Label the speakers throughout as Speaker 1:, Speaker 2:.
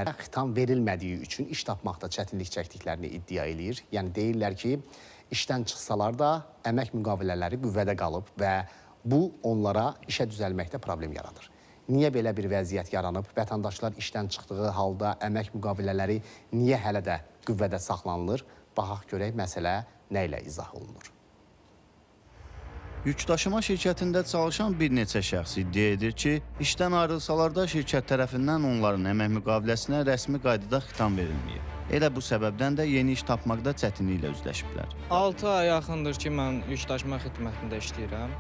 Speaker 1: xitam verilmədiyi üçün iş tapmaqda çətinlik çəkdiklərini iddia edir. Yəni deyirlər ki, işdən çıxsalar da əmək müqavilələri qüvvədə qalıb və bu onlara işə düzəlməkdə problem yaradır. Niyə belə bir vəziyyət yaranıb? Vətəndaşlar işdən çıxdığı halda əmək müqavilələri niyə hələ də qüvvədə saxlanılır? Baxaq görək məsələ nə ilə izah olunur.
Speaker 2: Yükdaşıma şirkətində çalışan bir neçə şəxs iddia edir ki, işdən ayrılsalar da şirkət tərəfindən onların əmək müqaviləsinə rəsmi qaydada xitam verilməyib. Elə bu səbəbdən də yeni iş tapmaqda çətinliklə üzləşiblər.
Speaker 3: 6 ay yaxındır ki, mən yükdaşıma xidmətində işləyirəm.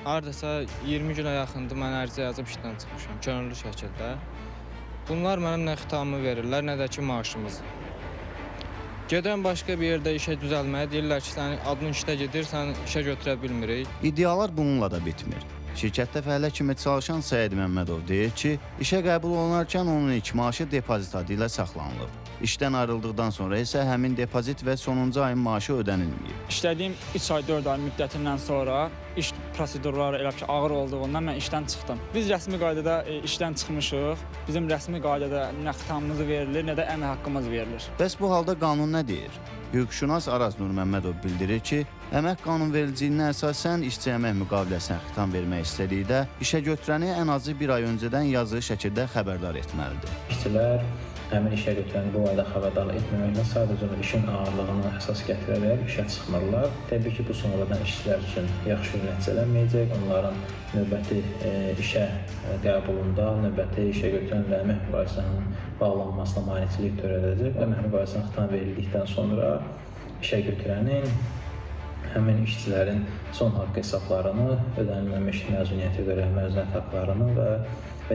Speaker 3: Hardasa 20 günə yaxındır mən ərizə yazıb işdən çıxmışam, könüllü şəkildə. Bunlar mənim nə xitamı verirlər, nə də ki maaşımızı. Gedən başqa bir yerdə işə düzəlməyə deyirlər ki, sənin adın işdə gedir, sən işə götürə bilmirik.
Speaker 2: İddialar bununla da bitmir. Şirkətdə fəhlə kimi çalışan Səid Məmmədov deyir ki, işə qəbul olunarkən onun ilk maaşı depozit adı ilə saxlanılıb. İşdən ayrıldıqdan sonra isə həmin depozit və sonuncu ayın maaşı ödənilməyib.
Speaker 4: İşlədiyim 3 ay, 4 ay müddətindən sonra iş prosedurları elə ki ağır olduğundan mən işdən çıxdım. Biz rəsmi qaydada işdən çıxmışıq. Bizim rəsmi qaydada nə xitamımız verilir, nə də əmək haqqımız verilir.
Speaker 2: Bəs bu halda qanun nə deyir? Hüquqşünas Araz Nur Məmmədov bildirir ki, əmək qanunvericiliyinə əsasən işçi əmək müqaviləsinə xitam vermək istədikdə işə götürəni ən azı bir ay öncədən yazılı şəkildə xəbərdar etməlidir.
Speaker 5: İşçilər həmin işə götürəni bu ayda xəbərdar etməməklə sadəcə işin ağırlığına əsas gətirərək işə çıxmırlar. Təbii ki, bu sonradan işçilər üçün yaxşı nəticələnməyəcək. Onların növbəti işə qəbulunda, növbəti işə götürənlə əmək müqayisəsinin bağlanmasına maneçilik törədəcək. Əmək müqayisəsinə xitam verildikdən sonra işə götürənin həmin işçilərin son haqq hesablarını, ödənilməmiş məzuniyyətə görə məzuniyyət haqlarını və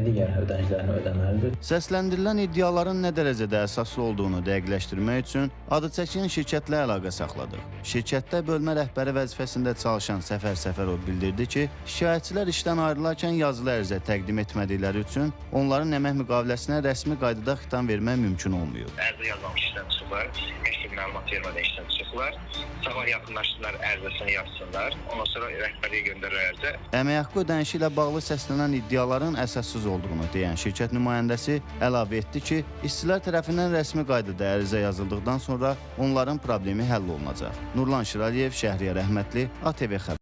Speaker 5: digər ödənicilərini ödəməlidir.
Speaker 2: Səsləndirilən iddiaların nə dərəcədə əsaslı olduğunu dəqiqləşdirmək üçün adı çəkilən şirkətlə əlaqə saxladıq. Şirkətdə bölmə rəhbəri vəzifəsində çalışan Səfər Səfərov bildirdi ki, şikayətçilər işdən ayrılarkən yazılı ərizə təqdim etmədikləri üçün onların əmək müqaviləsinə rəsmi qaydada xitam vermək mümkün olmuyor.
Speaker 6: Ərizə yazmamış işdən çıxırlar, məktub məlumat vermədən işdən çıxırlar. Sabah yaxınlaşdılar, ərizəsini yazsınlar, ondan sonra rəhbərliyə göndərir ərizə.
Speaker 2: Əmək haqqı ödənişi ilə bağlı səslənən iddiaların əsassız olduğunu deyən şirkət nümayəndəsi əlavə etdi ki, işçilər tərəfindən rəsmi qaydada ərizə yazıldıqdan sonra onların problemi həll olunacaq. Nurlan Şiraliyev, Şəhriyə Rəhmətli, ATV Xəbər.